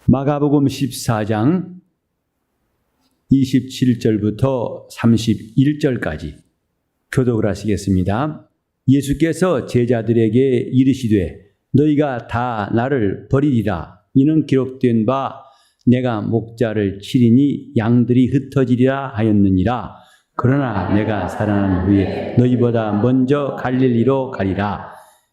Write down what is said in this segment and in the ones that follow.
마가복음 14장 27절부터 31절까지 교독을 하시겠습니다. 예수께서 제자들에게 이르시되 너희가 다 나를 버리리라. 이는 기록된 바 내가 목자를 치리니 양들이 흩어지리라 하였느니라. 그러나 내가 살아난 후에 너희보다 먼저 갈릴리로 가리라.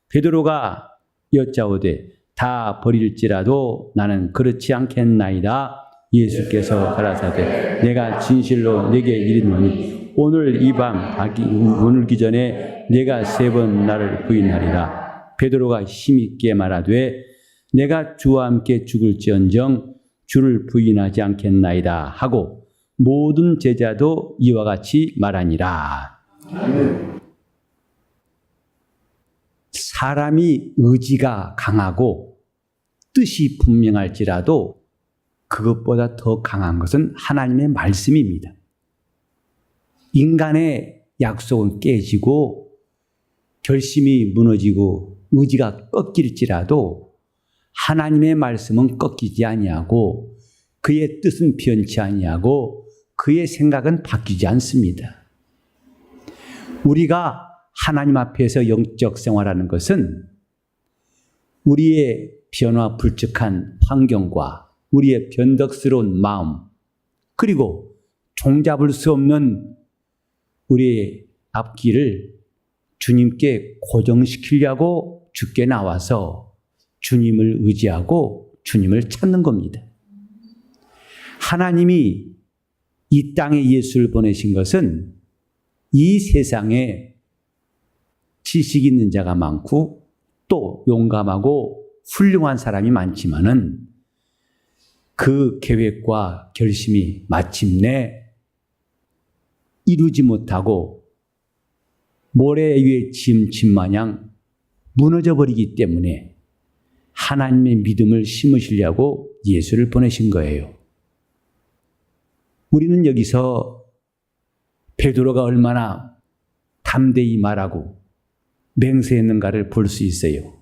베드로가 여짜오되 다 버릴지라도 나는 그렇지 않겠나이다. 예수께서 가라사대 내가 진실로 내게 이르노니 오늘 이 밤 닭이 울기 전에 내가 3번 나를 부인하리라. 베드로가 힘있게 말하되 내가 주와 함께 죽을지언정 주를 부인하지 않겠나이다 하고 모든 제자도 이와 같이 말하니라. 사람이 의지가 강하고 뜻이 분명할지라도 그것보다 더 강한 것은 하나님의 말씀입니다. 인간의 약속은 깨지고 결심이 무너지고 의지가 꺾일지라도 하나님의 말씀은 꺾이지 아니하고 그의 뜻은 변치 아니하고 그의 생각은 바뀌지 않습니다. 우리가 하나님 앞에서 영적 생활하는 것은 우리의 변화불측한 환경과 우리의 변덕스러운 마음 그리고 종잡을 수 없는 우리의 앞길을 주님께 고정시키려고 주께 나와서 주님을 의지하고 주님을 찾는 겁니다. 하나님이 이 땅에 예수를 보내신 것은 이 세상에 지식 있는 자가 많고 또 용감하고 훌륭한 사람이 많지만은 그 계획과 결심이 마침내 이루지 못하고 모래 위에 짐 마냥 무너져 버리기 때문에 하나님의 믿음을 심으시려고 예수를 보내신 거예요. 우리는 여기서 베드로가 얼마나 담대히 말하고 맹세했는가를 볼 수 있어요.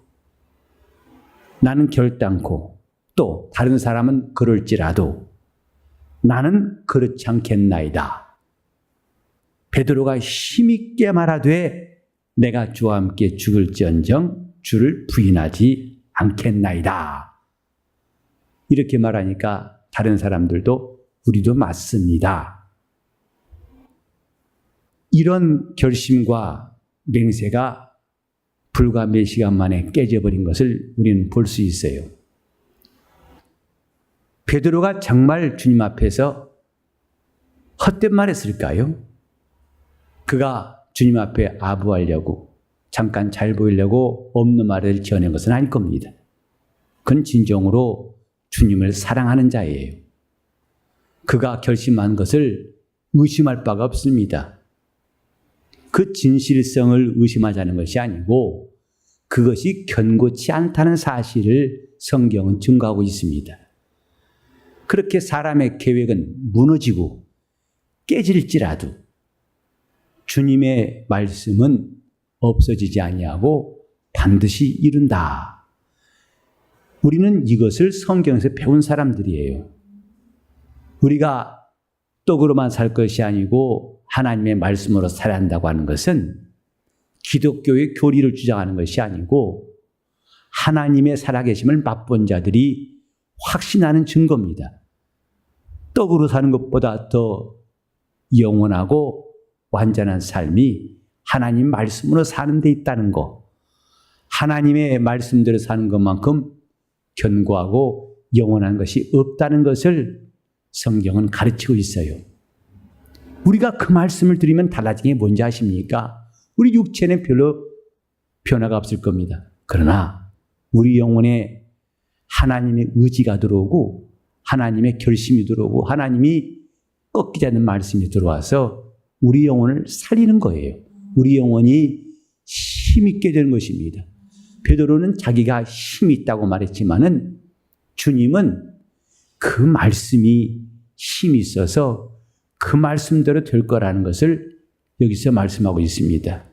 나는 결단코 또 다른 사람은 그럴지라도 나는 그렇지 않겠나이다. 베드로가 힘있게 말하되 내가 주와 함께 죽을지언정 주를 부인하지 않겠나이다. 이렇게 말하니까 다른 사람들도 우리도 맞습니다. 이런 결심과 맹세가 불과 몇 시간 만에 깨져버린 것을 우리는 볼 수 있어요. 베드로가 정말 주님 앞에서 헛된 말 했을까요? 그가 주님 앞에 아부하려고 잠깐 잘 보이려고 없는 말을 지어낸 것은 아닐 겁니다. 그건 진정으로 주님을 사랑하는 자예요. 그가 결심한 것을 의심할 바가 없습니다. 그 진실성을 의심하자는 것이 아니고 그것이 견고치 않다는 사실을 성경은 증거하고 있습니다. 그렇게 사람의 계획은 무너지고 깨질지라도 주님의 말씀은 없어지지 아니하고 반드시 이룬다. 우리는 이것을 성경에서 배운 사람들이에요. 우리가 떡으로만 살 것이 아니고 하나님의 말씀으로 살아야 한다고 하는 것은 기독교의 교리를 주장하는 것이 아니고 하나님의 살아계심을 맛본 자들이 확신하는 증거입니다. 떡으로 사는 것보다 더 영원하고 완전한 삶이 하나님 말씀으로 사는 데 있다는 것. 하나님의 말씀대로 사는 것만큼 견고하고 영원한 것이 없다는 것을 성경은 가르치고 있어요. 우리가 그 말씀을 들으면 달라진 게 뭔지 아십니까? 우리 육체는 별로 변화가 없을 겁니다. 그러나 우리 영혼에 하나님의 의지가 들어오고 하나님의 결심이 들어오고 하나님이 꺾이지 않는 말씀이 들어와서 우리 영혼을 살리는 거예요. 우리 영혼이 힘있게 되는 것입니다. 베드로는 자기가 힘이 있다고 말했지만은 주님은 그 말씀이 힘이 있어서 그 말씀대로 될 거라는 것을 여기서 말씀하고 있습니다.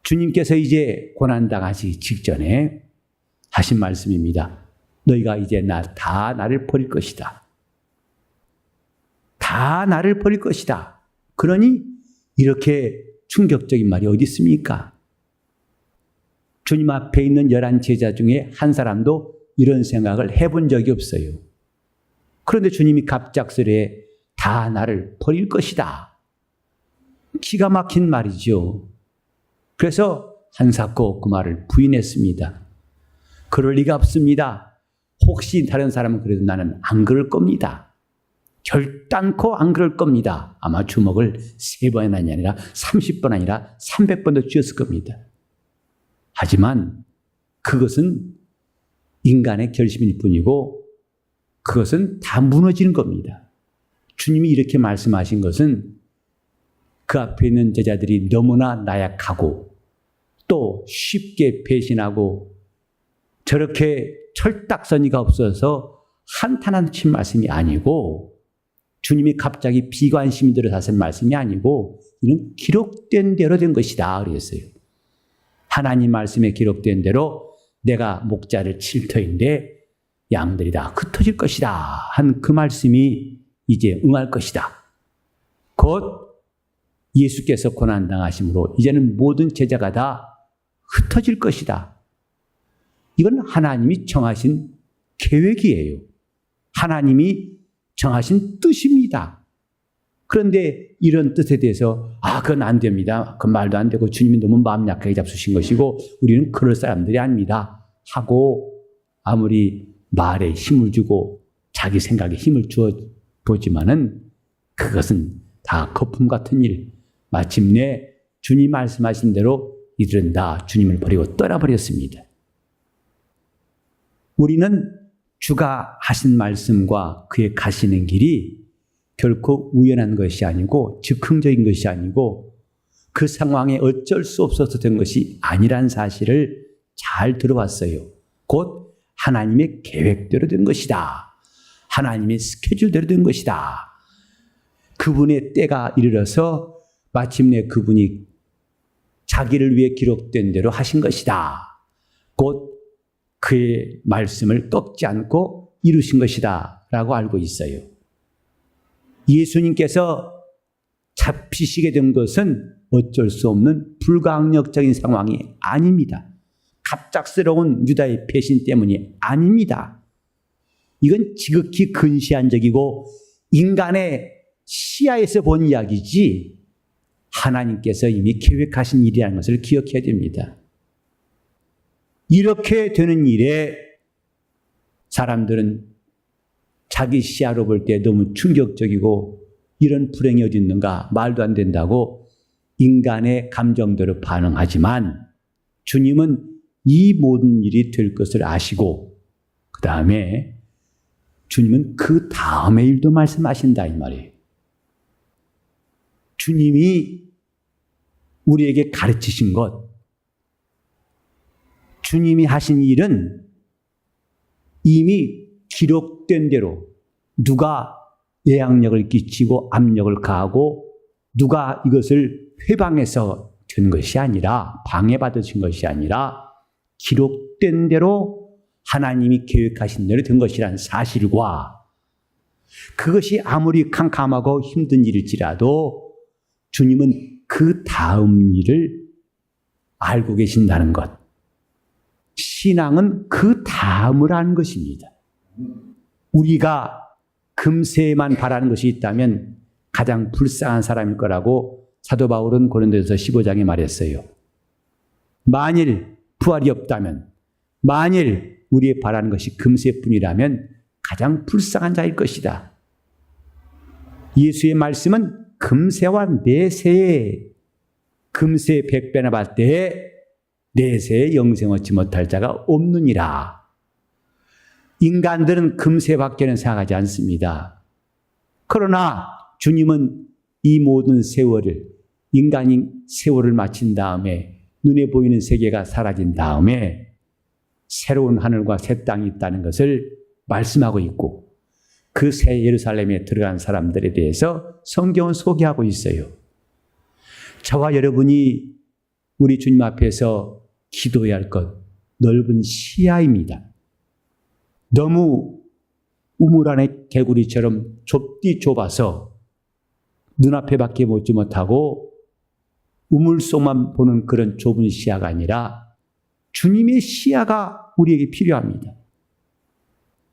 주님께서 이제 고난당하시기 직전에 하신 말씀입니다. 너희가 이제 다 나를 버릴 것이다. 다 나를 버릴 것이다. 그러니 이렇게 충격적인 말이 어디 있습니까? 주님 앞에 있는 11 제자 중에 한 사람도 이런 생각을 해본 적이 없어요. 그런데 주님이 갑작스레 다 나를 버릴 것이다. 기가 막힌 말이죠. 그래서 한사코 그 말을 부인했습니다. 그럴 리가 없습니다. 혹시 다른 사람은 그래도 나는 안 그럴 겁니다. 결단코 안 그럴 겁니다. 아마 주먹을 3번이 아니라 30번 아니라 300번도 쥐었을 겁니다. 하지만 그것은 인간의 결심일 뿐이고 그것은 다 무너지는 겁니다. 주님이 이렇게 말씀하신 것은 그 앞에 있는 제자들이 너무나 나약하고 또 쉽게 배신하고 저렇게 철딱서니가 없어서 한탄하신 말씀이 아니고 주님이 갑자기 비관심이 들어서 하신 말씀이 아니고 이는 기록된 대로 된 것이다 그랬어요. 하나님 말씀에 기록된 대로 내가 목자를 칠 터인데 양들이 다 흩어질 것이다 한 그 말씀이 이제 응할 것이다. 곧 예수께서 고난당하심으로 이제는 모든 제자가 다 흩어질 것이다. 이건 하나님이 정하신 계획이에요. 하나님이 정하신 뜻입니다. 그런데 이런 뜻에 대해서 그건 안 됩니다. 그건 말도 안 되고 주님이 너무 마음 약하게 잡수신 것이고 우리는 그럴 사람들이 아닙니다. 하고 아무리 말에 힘을 주고 자기 생각에 힘을 주어 보지만은 그것은 다 거품 같은 일. 마침내 주님 말씀하신 대로 이들은 다 주님을 버리고 떠나버렸습니다. 우리는 주가 하신 말씀과 그의 가시는 길이 결코 우연한 것이 아니고 즉흥적인 것이 아니고 그 상황에 어쩔 수 없어서 된 것이 아니란 사실을 잘 들어왔어요. 곧 하나님의 계획대로 된 것이다. 하나님의 스케줄대로 된 것이다. 그분의 때가 이르러서 마침내 그분이 자기를 위해 기록된 대로 하신 것이다. 곧 그의 말씀을 꺾지 않고 이루신 것이다 라고 알고 있어요. 예수님께서 잡히시게 된 것은 어쩔 수 없는 불가항력적인 상황이 아닙니다. 갑작스러운 유다의 배신 때문이 아닙니다. 이건 지극히 근시안적이고 인간의 시야에서 본 이야기지 하나님께서 이미 계획하신 일이라는 것을 기억해야 됩니다. 이렇게 되는 일에 사람들은 자기 시야로 볼 때 너무 충격적이고 이런 불행이 어디 있는가 말도 안 된다고 인간의 감정대로 반응하지만 주님은 이 모든 일이 될 것을 아시고 그 다음에 주님은 그 다음의 일도 말씀하신다 이 말이에요. 주님이 우리에게 가르치신 것, 주님이 하신 일은 이미 기록된 대로 누가 예악력을 끼치고 압력을 가하고 누가 이것을 회방해서 된 것이 아니라 방해받으신 것이 아니라 기록된 대로 하나님이 계획하신 대로 된 것이라는 사실과 그것이 아무리 캄캄하고 힘든 일일지라도 주님은 그 다음 일을 알고 계신다는 것. 신앙은 그 다음을 아는 것입니다. 우리가 금세만 바라는 것이 있다면 가장 불쌍한 사람일 거라고 사도 바울은 고린도전서 15장에 말했어요. 만일 부활이 없다면, 만일 우리의 바라는 것이 금세뿐이라면 가장 불쌍한 자일 것이다. 예수의 말씀은 금세와 내세에 금세 100배나 받을 때에 내세에 영생 얻지 못할 자가 없느니라. 인간들은 금세밖에는 생각하지 않습니다. 그러나 주님은 이 모든 세월을 인간이 세월을 마친 다음에 눈에 보이는 세계가 사라진 다음에 새로운 하늘과 새 땅이 있다는 것을 말씀하고 있고 그 새 예루살렘에 들어간 사람들에 대해서 성경은 소개하고 있어요. 저와 여러분이 우리 주님 앞에서 기도해야 할 것, 넓은 시야입니다. 너무 우물 안의 개구리처럼 좁아서 눈앞에밖에 보지 못하고 우물 속만 보는 그런 좁은 시야가 아니라 주님의 시야가 우리에게 필요합니다.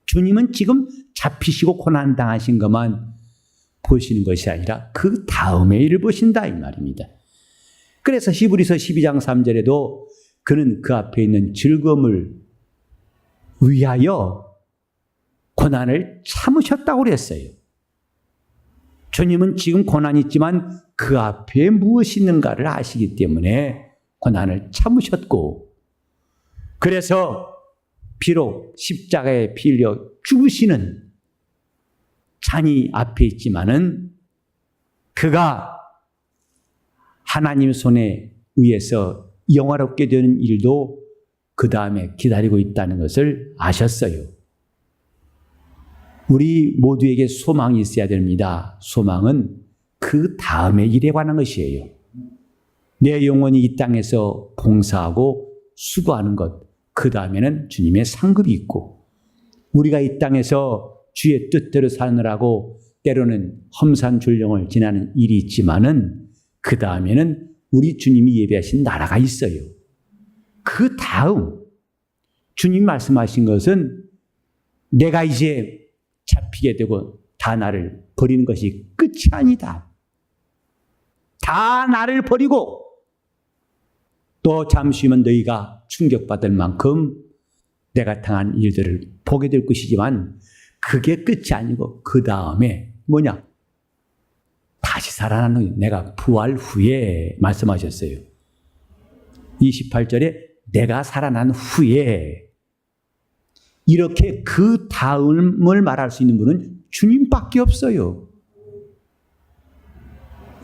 주님은 지금 잡히시고 고난당하신 것만 보시는 것이 아니라 그 다음의 일을 보신다 이 말입니다. 그래서 히브리서 12장 3절에도 그는 그 앞에 있는 즐거움을 위하여 고난을 참으셨다고 그랬어요. 주님은 지금 고난이 있지만 그 앞에 무엇이 있는가를 아시기 때문에 고난을 참으셨고, 그래서 비록 십자가에 피 흘려 죽으시는 잔이 앞에 있지만은 그가 하나님 손에 의해서 영화롭게 되는 일도 그 다음에 기다리고 있다는 것을 아셨어요. 우리 모두에게 소망이 있어야 됩니다. 소망은 그 다음의 일에 관한 것이에요. 내 영혼이 이 땅에서 봉사하고 수고하는 것, 그 다음에는 주님의 상급이 있고, 우리가 이 땅에서 주의 뜻대로 사느라고 때로는 험산줄령을 지나는 일이 있지만은 그 다음에는 우리 주님이 예배하신 나라가 있어요. 그 다음 주님 말씀하신 것은 내가 이제 잡히게 되고 다 나를 버리는 것이 끝이 아니다. 다 나를 버리고 또 잠시면 너희가 충격받을 만큼 내가 당한 일들을 보게 될 것이지만 그게 끝이 아니고 그 다음에 뭐냐? 다시 살아나는 내가 부활 후에 말씀하셨어요. 28절에 내가 살아난 후에, 이렇게 그 다음을 말할 수 있는 분은 주님밖에 없어요.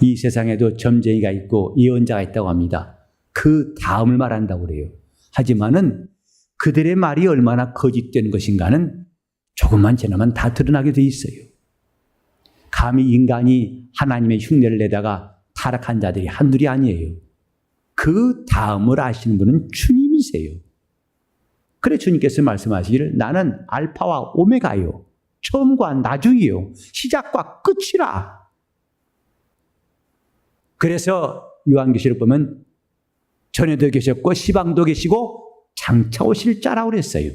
이 세상에도 점쟁이가 있고 예언자가 있다고 합니다. 그 다음을 말한다고 그래요. 하지만은 그들의 말이 얼마나 거짓된 것인가는 조금만 지나면 다 드러나게 돼 있어요. 감히 인간이 하나님의 흉내를 내다가 타락한 자들이 한둘이 아니에요. 그 다음을 아시는 분은 주님이세요. 그래 주님께서 말씀하시기를 나는 알파와 오메가요. 처음과 나중이요. 시작과 끝이라. 그래서 요한계시록 보면 전에도 계셨고 시방도 계시고 장차 오실 자라고 그랬어요.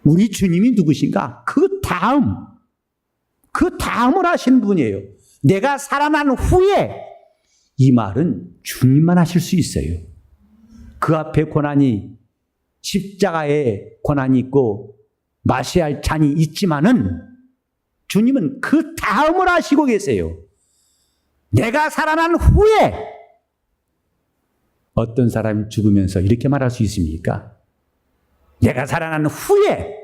우리 주님이 누구신가? 그 다음을 하시는 분이에요. 내가 살아난 후에, 이 말은 주님만 하실 수 있어요. 그 앞에 고난이, 십자가에 고난이 있고 마셔야 할 잔이 있지만은 주님은 그 다음을 하시고 계세요. 내가 살아난 후에. 어떤 사람이 죽으면서 이렇게 말할 수 있습니까? 내가 살아난 후에.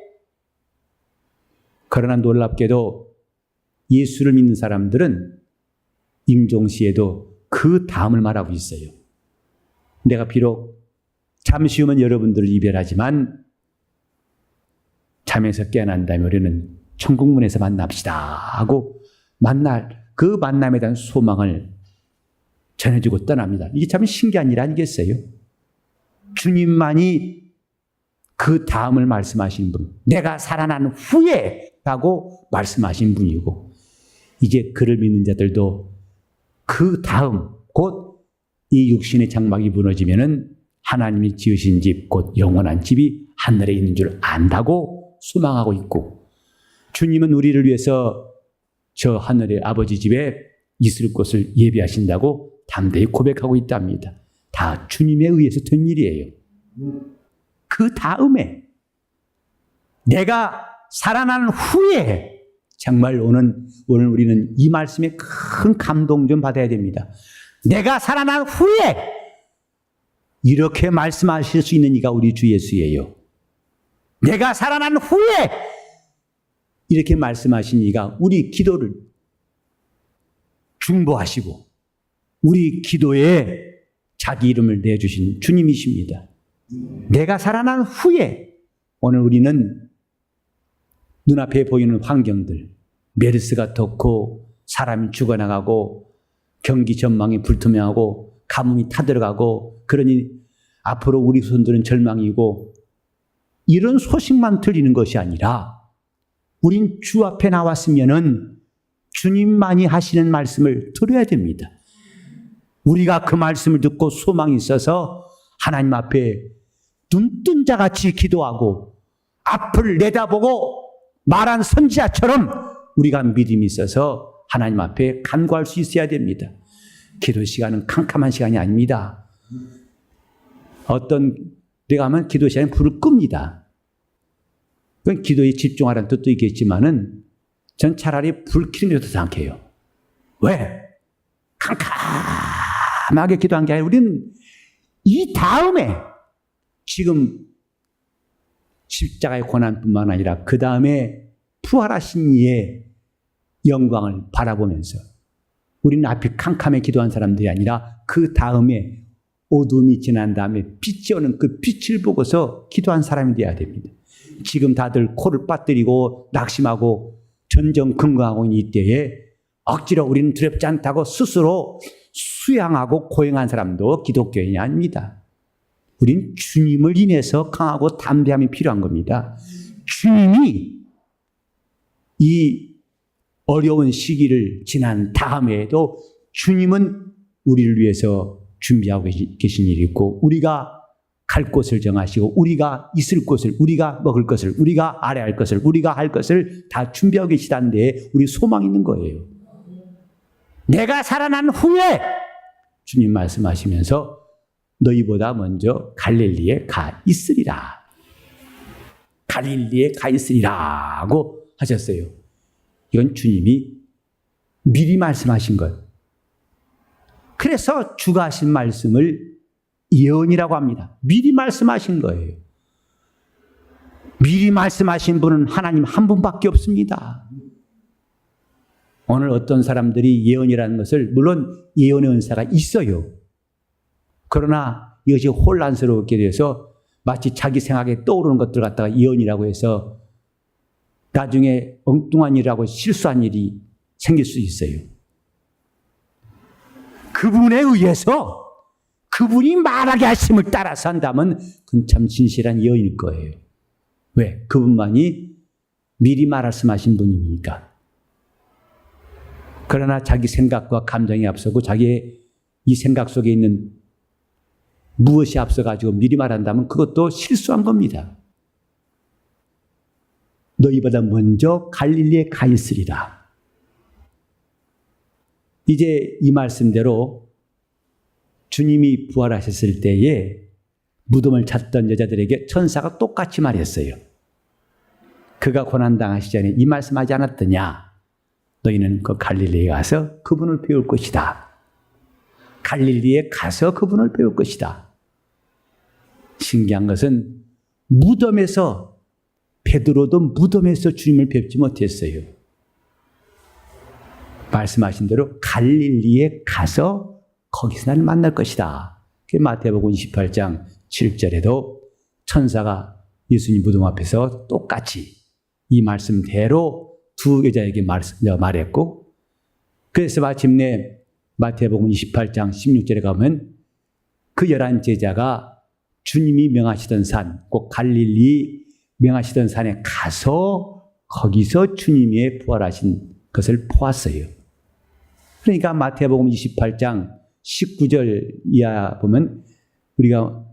그러나 놀랍게도 예수를 믿는 사람들은 임종시에도 그 다음을 말하고 있어요. 내가 비록 잠시 후면 여러분들을 이별하지만 잠에서 깨어난 다음에 우리는 천국문에서 만납시다 하고 그 만남에 대한 소망을 전해주고 떠납니다. 이게 참 신기한 일 아니겠어요? 주님만이 그 다음을 말씀하신 분, 내가 살아난 후에 라고 말씀하신 분이고, 이제 그를 믿는 자들도 그 다음, 곧 이 육신의 장막이 무너지면은 하나님이 지으신 집, 곧 영원한 집이 하늘에 있는 줄 안다고 소망하고 있고, 주님은 우리를 위해서 저 하늘의 아버지 집에 있을 곳을 예비하신다고 담대히 고백하고 있답니다. 다 주님에 의해서 된 일이에요. 그 다음에 내가 살아난 후에, 정말 오늘 우리는 이 말씀에 큰 감동 좀 받아야 됩니다. 내가 살아난 후에 이렇게 말씀하실 수 있는 이가 우리 주 예수예요. 내가 살아난 후에 이렇게 말씀하신 이가 우리 기도를 중보하시고 우리 기도에 자기 이름을 내주신 주님이십니다. 내가 살아난 후에, 오늘 우리는 눈앞에 보이는 환경들, 메르스가 덮고 사람이 죽어나가고 경기 전망이 불투명하고 가뭄이 타들어가고, 그러니 앞으로 우리 손들은 절망이고, 이런 소식만 들리는 것이 아니라 우린 주 앞에 나왔으면은 주님만이 하시는 말씀을 들어야 됩니다. 우리가 그 말씀을 듣고 소망이 있어서 하나님 앞에 눈뜬 자같이 기도하고 앞을 내다보고 말한 선지자처럼 우리가 믿음이 있어서 하나님 앞에 간구할 수 있어야 됩니다. 기도 시간은 캄캄한 시간이 아닙니다. 어떤 데 가면 기도 시간에 불을 끕니다. 그건 기도에 집중하라는 뜻도 있겠지만은 전 차라리 불 켜는 게 더 상쾌해요. 왜? 캄캄하게 기도한 게 아니라 우리는 이 다음에 지금 십자가의 고난뿐만 아니라 그 다음에 부활하신 이의 영광을 바라보면서 우리는 앞이 캄캄해 기도한 사람들이 아니라 그 다음에 어둠이 지난 다음에 빛이 오는 그 빛을 보고서 기도한 사람이 되어야 됩니다. 지금 다들 코를 빠뜨리고 낙심하고 전전긍긍하고 있는 이때에 억지로 우리는 두렵지 않다고 스스로 수양하고 고행한 사람도 기독교인이 아닙니다. 우린 주님을 인해서 강하고 담대함이 필요한 겁니다. 주님이 이 어려운 시기를 지난 다음에도 주님은 우리를 위해서 준비하고 계신 일이 있고 우리가 갈 곳을 정하시고 우리가 있을 곳을 우리가 먹을 것을 우리가 아뢰할 것을 우리가 할 것을 다 준비하고 계시다는 데에 우리 소망이 있는 거예요. 내가 살아난 후에 주님 말씀하시면서 너희보다 먼저 갈릴리에 가 있으리라. 갈릴리에 가 있으리라고 하셨어요. 이건 주님이 미리 말씀하신 것. 그래서 주가 하신 말씀을 예언이라고 합니다. 미리 말씀하신 거예요. 미리 말씀하신 분은 하나님 한 분밖에 없습니다. 오늘 어떤 사람들이 예언이라는 것을 물론 예언의 은사가 있어요. 그러나 이것이 혼란스럽게 돼서 마치 자기 생각에 떠오르는 것들 갖다가 예언이라고 해서 나중에 엉뚱한 일이라고 실수한 일이 생길 수 있어요. 그분에 의해서 그분이 말하게 하심을 따라서 한다면 그건 참 진실한 예언일 거예요. 왜? 그분만이 미리 말씀하신 분이니까. 그러나 자기 생각과 감정이 앞서고 자기의 이 생각 속에 있는 무엇이 앞서가지고 미리 말한다면 그것도 실수한 겁니다. 너희보다 먼저 갈릴리에 가 있으리라. 이제 이 말씀대로 주님이 부활하셨을 때에 무덤을 찾던 여자들에게 천사가 똑같이 말했어요. 그가 고난당하시기 전에 이 말씀하지 않았더냐? 너희는 그 갈릴리에 가서 그분을 배울 것이다. 갈릴리에 가서 그분을 배울 것이다. 신기한 것은 무덤에서 베드로도 무덤에서 주님을 뵙지 못했어요. 말씀하신 대로 갈릴리에 가서 거기서 나를 만날 것이다. 마태복음 28장 7절에도 천사가 예수님 무덤 앞에서 똑같이 이 말씀대로 두 여자에게 말했고 그래서 마침내 마태복음 28장 16절에 가면 그 11 제자가 주님이 명하시던 산, 꼭 갈릴리 명하시던 산에 가서 거기서 주님의 부활하신 것을 보았어요. 그러니까 마태복음 28장 19절 이하 보면 우리가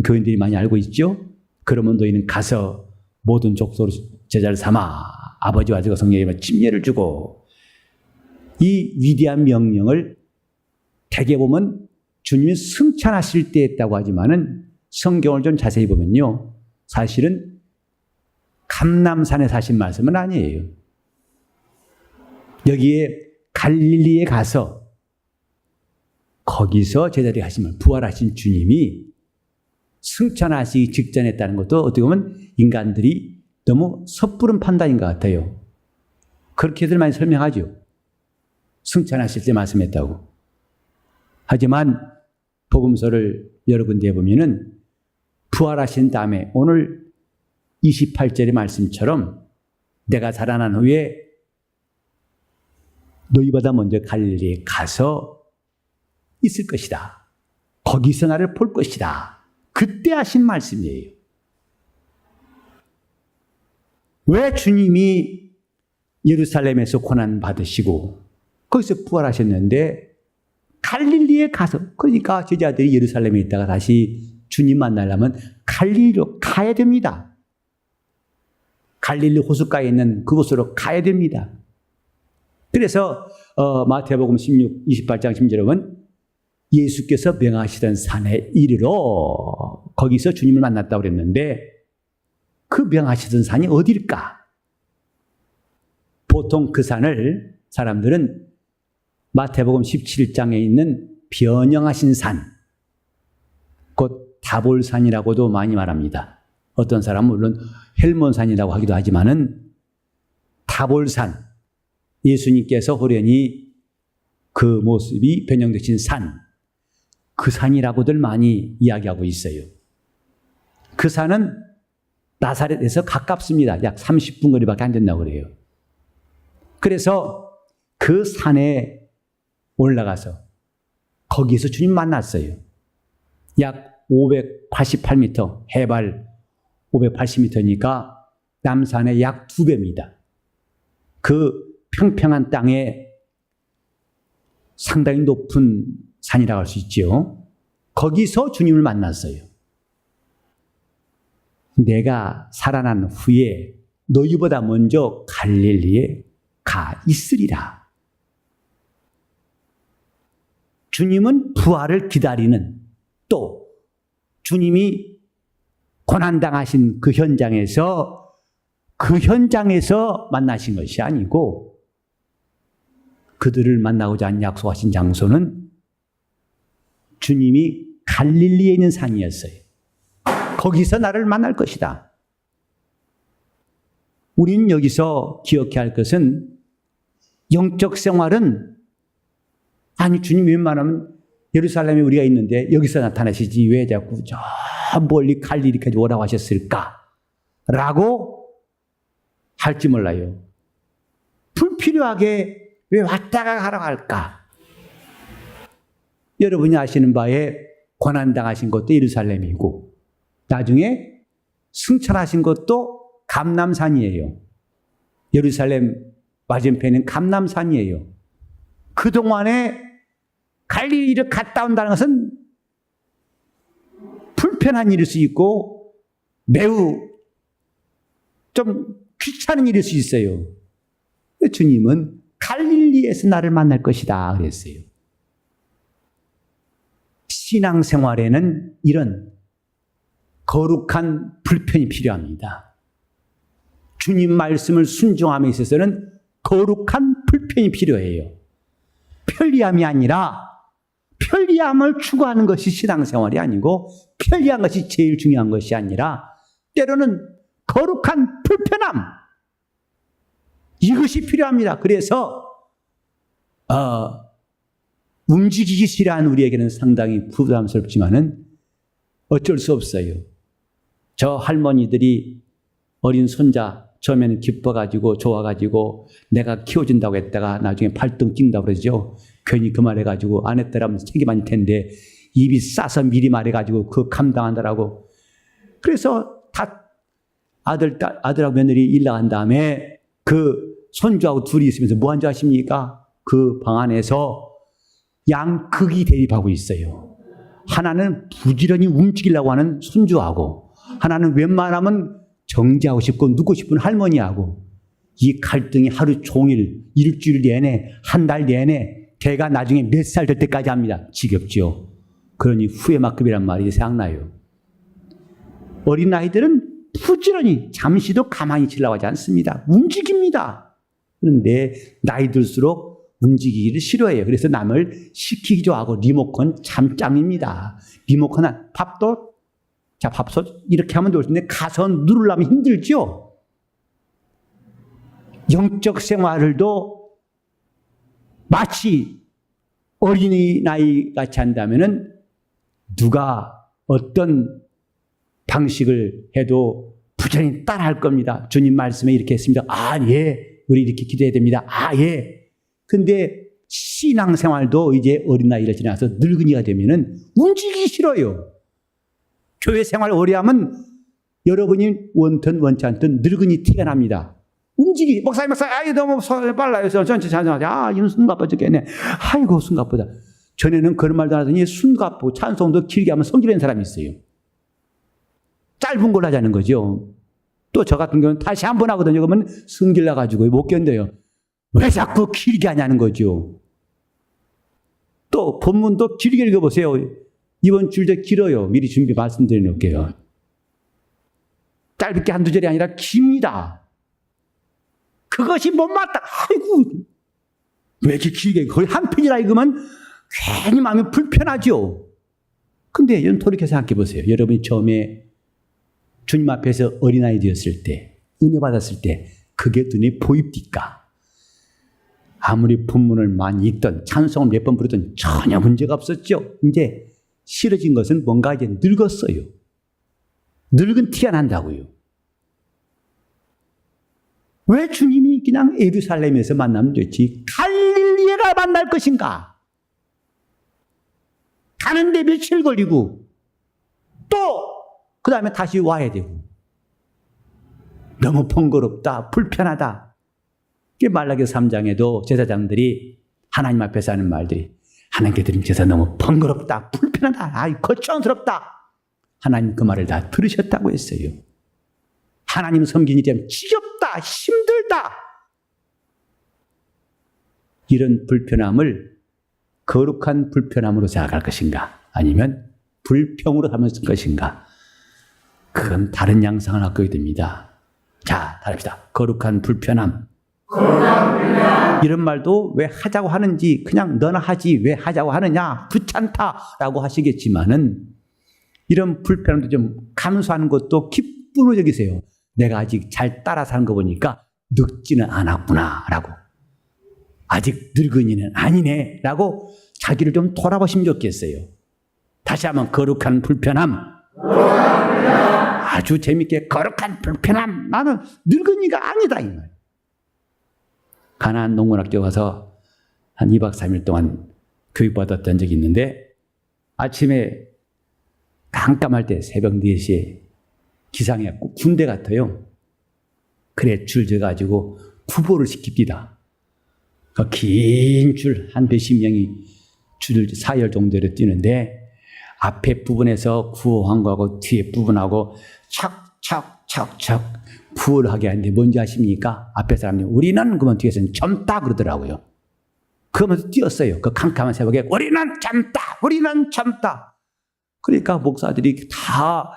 교인들이 많이 알고 있죠. 그러면 너희는 가서 모든 족속으로 제자를 삼아 아버지와 아들과 성령의 이름으로 침례를 주고 이 위대한 명령을 대개 보면 주님이 승천하실 때 했다고 하지만은 성경을 좀 자세히 보면요. 사실은 감람산에 사신 말씀은 아니에요. 여기에 갈릴리에 가서 거기서 제자들이 하시면 부활하신 주님이 승천하시기 직전에 했다는 것도 어떻게 보면 인간들이 너무 섣부른 판단인 것 같아요. 그렇게들 많이 설명하죠. 승천하실 때 말씀했다고. 하지만 복음서를 여러 군데에 보면은 부활하신 다음에 오늘 28절의 말씀처럼 내가 살아난 후에 너희보다 먼저 갈릴리에 가서 있을 것이다. 거기서 나를 볼 것이다. 그때 하신 말씀이에요. 왜 주님이 예루살렘에서 고난 받으시고 거기서 부활하셨는데 갈릴리에 가서, 그러니까 제자들이 예루살렘에 있다가 다시 주님 만나려면 갈릴리로 가야 됩니다. 갈릴리 호숫가에 있는 그곳으로 가야 됩니다. 그래서 마태복음 28장 10절에 보면 예수께서 명하시던 산에 이르러 거기서 주님을 만났다고 그랬는데 그 명하시던 산이 어딜까? 보통 그 산을 사람들은 마태복음 17장에 있는 변형하신 산, 곧 다볼산이라고도 많이 말합니다. 어떤 사람은 물론 헬몬산이라고 하기도 하지만은 다볼산, 예수님께서 호련히 그 모습이 변형되신 산, 그 산이라고들 많이 이야기하고 있어요. 그 산은 나사렛에서 가깝습니다. 약 30분 거리밖에 안 된다고 그래요. 그래서 그 산에 올라가서 거기서 주님 만났어요. 약 588m, 해발 580m니까 남산의 약 2배입니다. 그 평평한 땅에 상당히 높은 산이라고 할 수 있죠. 거기서 주님을 만났어요. 내가 살아난 후에 너희보다 먼저 갈릴리에 가 있으리라. 주님은 부활을 기다리는, 또 주님이 고난당하신 그 현장에서 만나신 것이 아니고 그들을 만나고자 한 약속하신 장소는 주님이 갈릴리에 있는 산이었어요. 거기서 나를 만날 것이다. 우리는 여기서 기억해야 할 것은 영적 생활은, 아니 주님이 웬만하면 예루살렘에 우리가 있는데 여기서 나타나시지 왜 자꾸 저 멀리 갈릴리까지 오라고 하셨을까? 라고 할지 몰라요. 불필요하게 왜 왔다가 가라고 할까? 여러분이 아시는 바에 고난당하신 것도 예루살렘이고 나중에 승천하신 것도 감람산이에요. 예루살렘 맞은편은 감람산이에요. 그동안에 갈릴리를 갔다 온다는 것은 불편한 일일 수 있고 매우 좀 귀찮은 일일 수 있어요. 주님은 갈릴리에서 나를 만날 것이다 그랬어요. 신앙생활에는 이런 거룩한 불편이 필요합니다. 주님 말씀을 순종함에 있어서는 거룩한 불편이 필요해요. 편리함이 아니라 편리함을 추구하는 것이 신앙생활이 아니고 편리한 것이 제일 중요한 것이 아니라 때로는 거룩한 불편함, 이것이 필요합니다. 그래서 움직이기 싫어하는 우리에게는 상당히 부담스럽지만은 어쩔 수 없어요. 저 할머니들이 어린 손자 처음에는 기뻐가지고 좋아가지고 내가 키워준다고 했다가 나중에 발등 뛴다고 그러죠. 괜히 그 말해가지고 안 했더라면 책임 아닐 텐데 입이 싸서 미리 말해가지고 그거 감당한다라고. 그래서 다 아들하고 며느리 일 나간 다음에 그 손주하고 둘이 있으면서 뭐 한 줄 아십니까? 그 방 안에서 양극이 대립하고 있어요. 하나는 부지런히 움직이려고 하는 손주하고 하나는 웬만하면 정지하고 싶고 누고 싶은 할머니하고, 이 갈등이 하루 종일 일주일 내내 한 달 내내 걔가 나중에 몇 살 될 때까지 합니다. 지겹죠. 그러니 후회만큼이란 말이 생각나요. 어린아이들은 부지런히 잠시도 가만히 있으려고 하지 않습니다. 움직입니다. 그런데 나이 들수록 움직이기를 싫어해요. 그래서 남을 시키기 좋아하고 리모컨 참 짱입니다. 리모컨 밥도 자, 밥솥 이렇게 하면 좋을 텐데 가서 누르려면 힘들죠. 영적 생활도 마치 어린이 같이 한다면은 누가 어떤 방식을 해도 부지런히 따라할 겁니다. 주님 말씀에 이렇게 했습니다. 아, 예. 우리 이렇게 기도해야 됩니다. 아, 예. 근데 신앙생활도 이제 어린아이를 지나서 늙은이가 되면은 움직이기 싫어요. 교회 생활 오래 하면 여러분이 원든 원치 않든 늙은이 티가 납니다. 목사님, 아이, 너무 빨라요. 전체 찬송하지. 이건 숨가빠 죽겠네. 아이고, 숨가쁘다. 전에는 그런 말도 안 하더니 숨가쁘고 찬송도 길게 하면 성질낸 사람이 있어요. 짧은 걸 하자는 거죠. 또 저 같은 경우는 다시 한 번 하거든요. 그러면 성질 나가지고 못 견뎌요. 왜 자꾸 길게 하냐는 거죠. 또 본문도 길게 읽어보세요. 이번 주일도 길어요. 미리 준비 말씀드려 놓을게요. 짧게 한두 절이 아니라 깁니다. 그것이 못마땅. 아이고, 왜 이렇게 길게, 거의 한 편이라 읽으면 괜히 마음이 불편하죠. 근데 여러분 돌이켜 생각해 보세요. 여러분이 처음에 주님 앞에서 어린아이 되었을 때, 은혜 받았을 때, 그게 눈에 보입니까? 아무리 본문을 많이 읽던, 찬송을 몇 번 부르던 전혀 문제가 없었죠. 이제 싫어진 것은 뭔가 이제 늙었어요. 늙은 티가 난다고요. 왜 주님이 그냥 예루살렘에서 만나면 되지 갈릴리에가 만날 것인가? 가는데 며칠 걸리고 또 그 다음에 다시 와야 되고 너무 번거롭다, 불편하다. 말라기 3장에도 제사장들이 하나님 앞에서 하는 말들이 하나님께 드린 제사 너무 번거롭다, 불편하다, 거추장스럽다. 하나님 그 말을 다 들으셨다고 했어요. 하나님 섬기는 일이 지겹다, 힘들다. 이런 불편함을 거룩한 불편함으로 생각할 것인가? 아니면 불평으로 삼을 것인가? 그건 다른 양상을 갖게 됩니다. 자, 다릅시다. 거룩한 불편함. 이런 말도 왜 하자고 하는지 그냥 너나 하지 왜 하자고 하느냐? 귀찮다라고 하시겠지만은 이런 불편함도 좀 감수하는 것도 기쁨으로 여기세요. 내가 아직 잘 따라 사는 거 보니까 늙지는 않았구나라고. 아직 늙은이는 아니네 라고 자기를 좀 돌아보시면 좋겠어요. 다시 한번 거룩한 불편함. 아주 재밌게 거룩한 불편함. 나는 늙은이가 아니다 이 말. 가나안 농문학교 가서 한 2박 3일 동안 교육받았던 적이 있는데 아침에 깜깜할 때 새벽 4시에 기상해갖고 군대 같아요. 그래 줄 져가지고 구보를 시킵니다. 그 긴 줄 한 몇십 명이 줄 4열 정도로 뛰는데 앞에 부분에서 구호한 거하고 뒤에 부분하고 척척척척 구호를 하게 하는데 뭔지 아십니까? 앞에 사람이 우리는 그러면 뒤에서는 젊다 그러더라고요. 그러면서 뛰었어요. 그 캄캄한 새벽에 우리는 젊다, 우리는 젊다. 그러니까 목사들이 다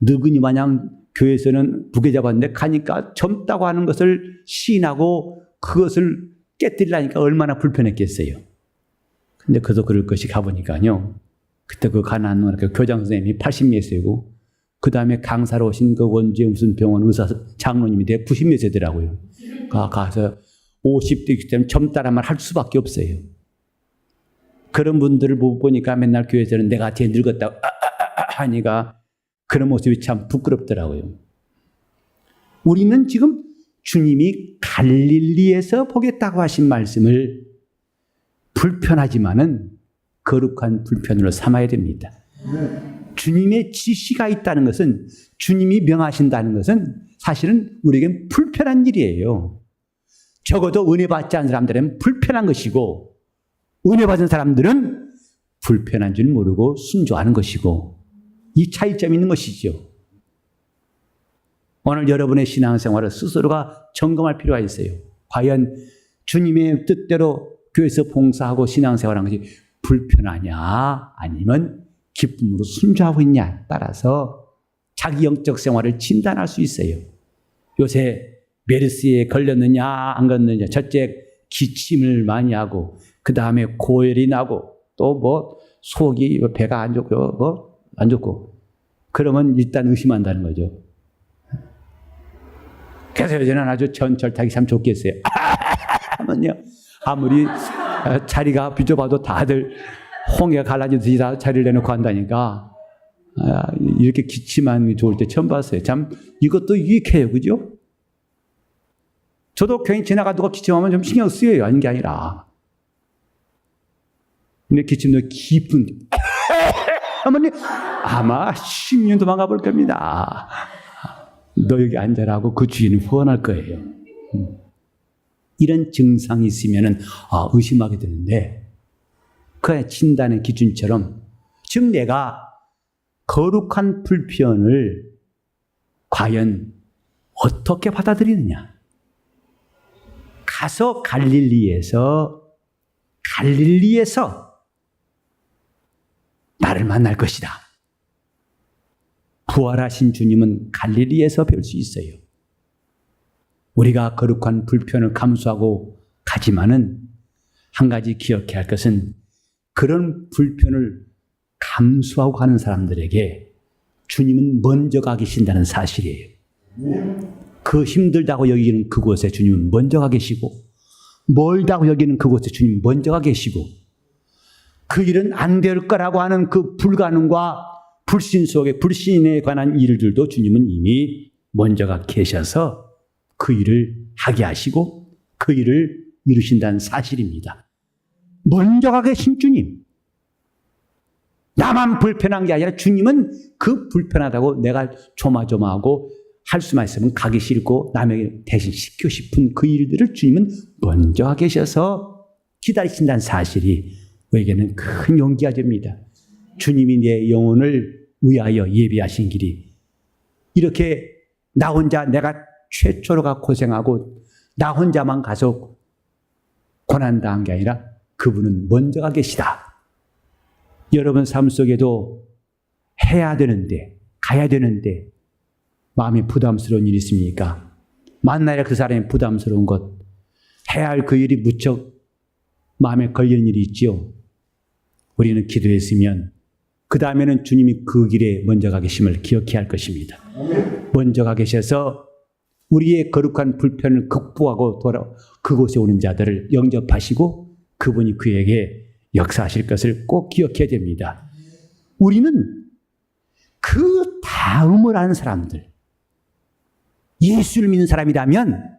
늙은이 마냥 교회에서는 부계 잡았는데 가니까 젊다고 하는 것을 시인하고 그것을 깨뜨리려니까 얼마나 불편했겠어요. 근데 그도 그럴 것이 가보니까요. 그때 그 가나안 교장 선생님이 80몇 세고 그 다음에 강사로 오신 그 원주에 무슨 병원 의사 장로님이 90몇 세더라고요. 가서 50대 때면 젊다란 말 할 수밖에 없어요. 그런 분들을 보니까 맨날 교회에서는 내가 제일 늙었다고 하니까 그런 모습이 참 부끄럽더라고요. 우리는 지금 주님이 갈릴리에서 보겠다고 하신 말씀을 불편하지만은 거룩한 불편으로 삼아야 됩니다. 주님의 지시가 있다는 것은 주님이 명하신다는 것은 사실은 우리에겐 불편한 일이에요. 적어도 은혜 받지 않은 사람들은 불편한 것이고 은혜 받은 사람들은 불편한 줄 모르고 순종하는 것이고 이 차이점이 있는 것이죠. 오늘 여러분의 신앙생활을 스스로가 점검할 필요가 있어요. 과연 주님의 뜻대로 교회에서 봉사하고 신앙생활하는 것이 불편하냐 아니면 기쁨으로 순종하고 있냐 따라서 자기 영적 생활을 진단할 수 있어요. 요새 메르스에 걸렸느냐 안 걸렸느냐 첫째 기침을 많이 하고 그 다음에 고열이 나고 또 뭐 속이 배가 안 좋고 뭐 안 좋고 그러면 일단 의심한다는 거죠. 그래서 요새는 아주 전철타기 참 좋겠어요. 하면요 아무리 자리가 비좁아도 다들 홍해가 갈라지듯이 다 자리를 내놓고 한다니까 이렇게 기침하는 게 좋을 때 처음 봤어요. 참 이것도 유익해요. 그죠? 저도 괜히 지나가다가 기침하면 좀 신경 쓰여요. 아닌 게 아니라. 근데 기침도 깊은 하면 아마 10년 도망가 볼 겁니다. 너 여기 앉아라고 그 주인은 후원할 거예요. 이런 증상이 있으면은 의심하게 되는데, 그 진단의 기준처럼 지금 내가 거룩한 불편을 과연 어떻게 받아들이느냐. 가서 갈릴리에서 나를 만날 것이다. 부활하신 주님은 갈릴리에서 뵐 수 있어요. 우리가 거룩한 불편을 감수하고 가지만은 한 가지 기억해야 할 것은 그런 불편을 감수하고 가는 사람들에게 주님은 먼저 가 계신다는 사실이에요. 그 힘들다고 여기는 그곳에 주님은 먼저 가 계시고, 멀다고 여기는 그곳에 주님 먼저 가 계시고, 그 일은 안 될 거라고 하는 그 불가능과 불신 속에 불신에 관한 일들도 주님은 이미 먼저 가 계셔서 그 일을 하게 하시고 그 일을 이루신다는 사실입니다. 먼저 가 계신 주님. 나만 불편한 게 아니라 주님은 그 불편하다고 내가 조마조마하고 할 수만 있으면 가기 싫고 남에게 대신 시키고 싶은 그 일들을 주님은 먼저 가 계셔서 기다리신다는 사실이 우리에게는 큰 용기가 됩니다. 주님이 내 영혼을 위하여 예비하신 길이 이렇게 나 혼자 내가 최초로 가 고생하고 나 혼자만 가서 고난당한 게 아니라 그분은 먼저 가 계시다. 여러분 삶 속에도 해야 되는데 가야 되는데 마음이 부담스러운 일이 있습니까? 만나야 그 사람이 부담스러운 것, 해야 할 그 일이 무척 마음에 걸리는 일이 있지요. 우리는 기도했으면 그 다음에는 주님이 그 길에 먼저 가 계심을 기억해야 할 것입니다. 먼저 가 계셔서 우리의 거룩한 불편을 극복하고 그곳에 오는 자들을 영접하시고 그분이 그에게 역사하실 것을 꼭 기억해야 됩니다. 우리는 그 다음을 아는 사람들, 예수를 믿는 사람이라면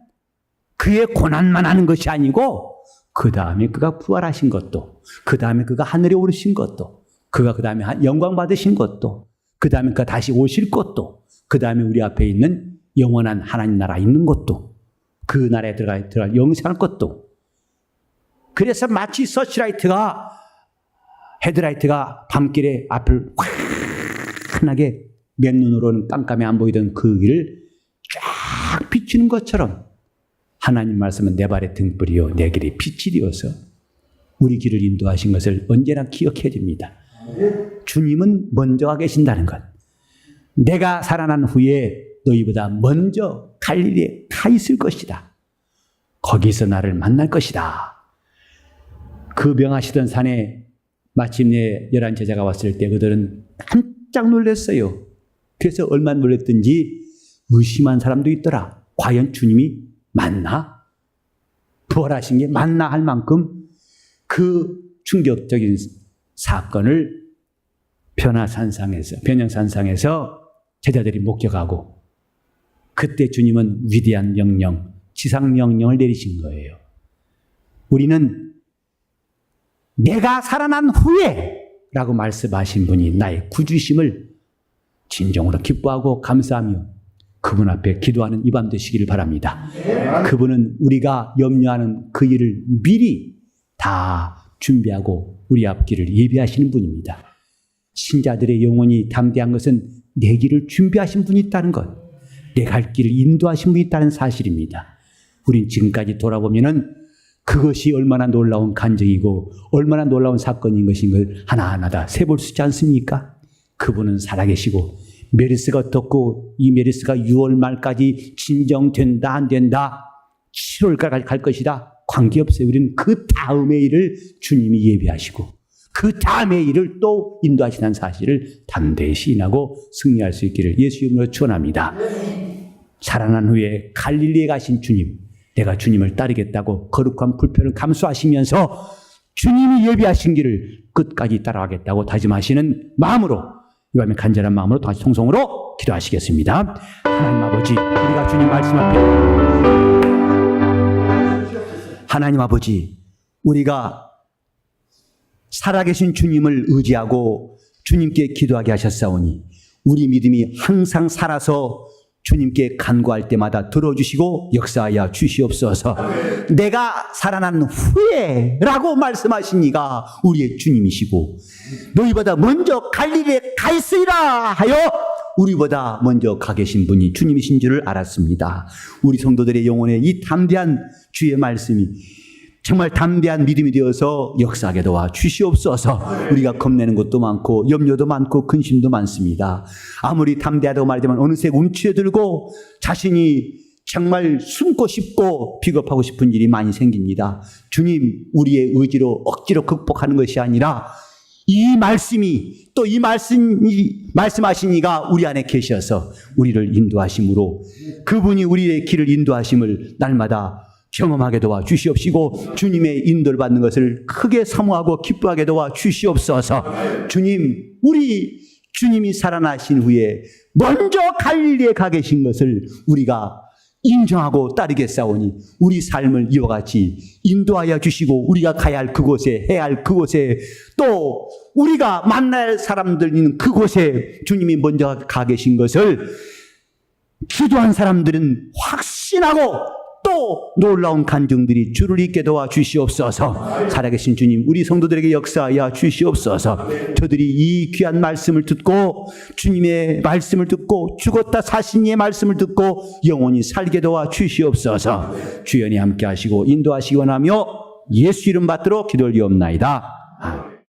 그의 고난만 아는 것이 아니고 그 다음에 그가 부활하신 것도, 그 다음에 그가 하늘에 오르신 것도, 그가 그 다음에 영광 받으신 것도, 그 다음에 그가 다시 오실 것도, 그 다음에 우리 앞에 있는 영원한 하나님 나라 있는 것도, 그 나라에 들어갈 영생할 것도. 그래서 마치 서치라이트가 헤드라이트가 밤길에 앞을 환하게 맨눈으로는 깜깜이 안 보이던 그 길을 쫙 비추는 것처럼 하나님 말씀은 내 발의 등불이요 내 길의 빛이 되어서 우리 길을 인도하신 것을 언제나 기억해야 됩니다. 주님은 먼저 가 계신다는 것. 내가 살아난 후에 너희보다 먼저 갈릴리에 가 있을 것이다. 거기서 나를 만날 것이다. 그 명하시던 산에 마침내 11 제자가 왔을 때 그들은 깜짝 놀랐어요. 그래서 얼마나 놀랐든지 의심한 사람도 있더라. 과연 주님이 맞나? 부활하신 게 맞나 할 만큼 그 충격적인 사건을 변형산상에서 제자들이 목격하고 그때 주님은 위대한 명령, 지상명령을 내리신 거예요. 우리는 내가 살아난 후에 라고 말씀하신 분이 나의 구주심을 진정으로 기뻐하고 감사하며 그분 앞에 기도하는 이 밤 되시기를 바랍니다. 그분은 우리가 염려하는 그 일을 미리 다 준비하고 우리 앞길을 예비하시는 분입니다. 신자들의 영혼이 담대한 것은 내 길을 준비하신 분이 있다는 것, 내 갈 길을 인도하신 분이 있다는 사실입니다. 우린 지금까지 돌아보면은 그것이 얼마나 놀라운 간증이고 얼마나 놀라운 사건인 것인 걸 하나하나 다 세볼 수 있지 않습니까? 그분은 살아계시고 메르스가 어떻고 이 메르스가 6월 말까지 진정된다 안 된다 7월까지 갈 것이다 관계없어요. 우리는 그 다음의 일을 주님이 예비하시고 그 다음의 일을 또 인도하시는 사실을 담대히 시인하고 승리할 수 있기를 예수 이름으로 축원합니다. 살아난 후에 갈릴리에 가신 주님, 내가 주님을 따르겠다고 거룩한 불편을 감수하시면서 주님이 예비하신 길을 끝까지 따라가겠다고 다짐하시는 마음으로 이 밤에 간절한 마음으로 다시 통성으로 기도하시겠습니다. 하나님 아버지, 우리가 주님 말씀 앞에 하나님 아버지, 우리가 살아계신 주님을 의지하고 주님께 기도하게 하셨사오니 우리 믿음이 항상 살아서 주님께 간구할 때마다 들어주시고 역사하여 주시옵소서. 내가 살아난 후에 라고 말씀하신 이가 우리의 주님이시고 너희보다 먼저 갈릴리에 가 있으리라 하여 우리보다 먼저 가 계신 분이 주님이신 줄을 알았습니다. 우리 성도들의 영혼에 이 담대한 주의 말씀이 정말 담대한 믿음이 되어서 역사하게 도와 주시옵소서. 우리가 겁내는 것도 많고 염려도 많고 근심도 많습니다. 아무리 담대하다고 말하지만 어느새 움츠러들고 자신이 정말 숨고 싶고 비겁하고 싶은 일이 많이 생깁니다. 주님, 우리의 의지로 억지로 극복하는 것이 아니라 이 말씀이 또 이 말씀하신 이가 우리 안에 계셔서 우리를 인도하심으로 그분이 우리의 길을 인도하심을 날마다 경험하게 도와 주시옵시고 주님의 인도를 받는 것을 크게 사모하고 기뻐하게 도와 주시옵소서. 주님, 우리 주님이 살아나신 후에 먼저 갈릴리에 가 계신 것을 우리가 인정하고 따르겠사오니 우리 삶을 이와 같이 인도하여 주시고 우리가 가야 할 그곳에 해야 할 그곳에 또 우리가 만날 사람들 있는 그곳에 주님이 먼저 가 계신 것을 기도한 사람들은 확신하고 또 놀라운 간증들이 주를 잇게 도와 주시옵소서. 살아계신 주님, 우리 성도들에게 역사하여 주시옵소서. 저들이 이 귀한 말씀을 듣고 주님의 말씀을 듣고 죽었다 사신 이의 말씀을 듣고 영원히 살게 도와 주시옵소서. 주연이 함께 하시고 인도하시기 원하며 예수 이름 받들어 기도를 드리옵나이다.